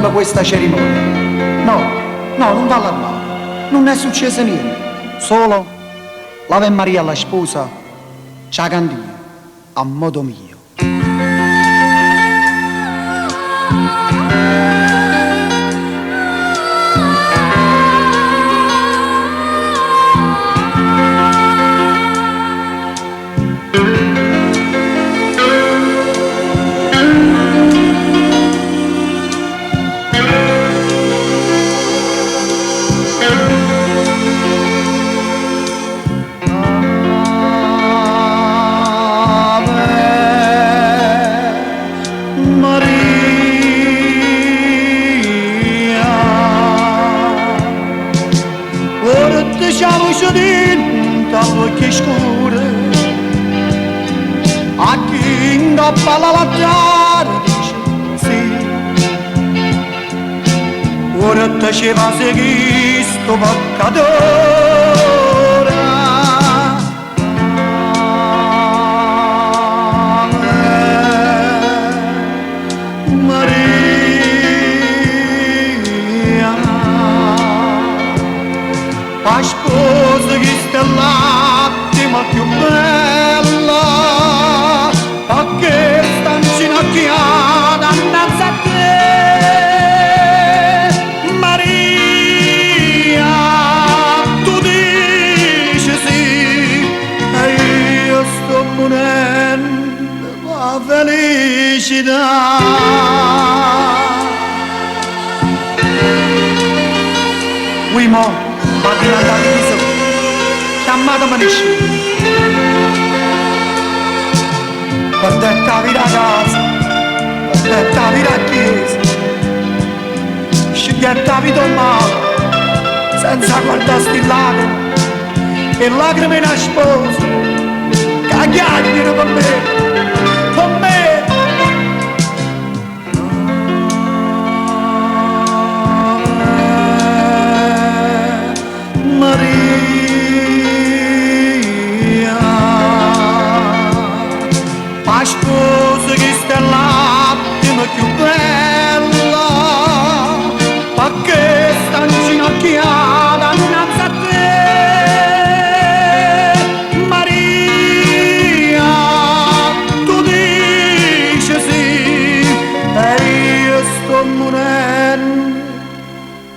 interrompe questa cerimonia. No, no, non va allarmato. Non è successo niente. Solo l'Ave Maria alla sposa ci ha cantato a modo mio. Che scure a chi ingappa la lattare dice sì, ora te ci va a seguire sto peccatore. Maria, la sposa che sta là ma più bella, perché sta inginocchiata innanzi a te. Maria, tu dici sì, e io sto morendo la felicità. Oui, mo, va diventare viso, chiamata manisci. Portavi la casa, portavi la chiesa, scegliettavi del male, senza guardarsi lacrime, e lacrime in sposa, che chiacchiere con me, con me. La sposa che sta l'attimo più bella, perché sta inginocchiata innanzi a te. Maria, tu dici sì, e io sto morendo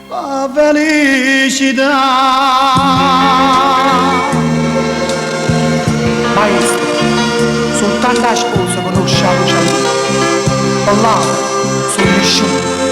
la felicità. Maestro, soltanto la sposa conosce la luce, con l'altro sono vissuto.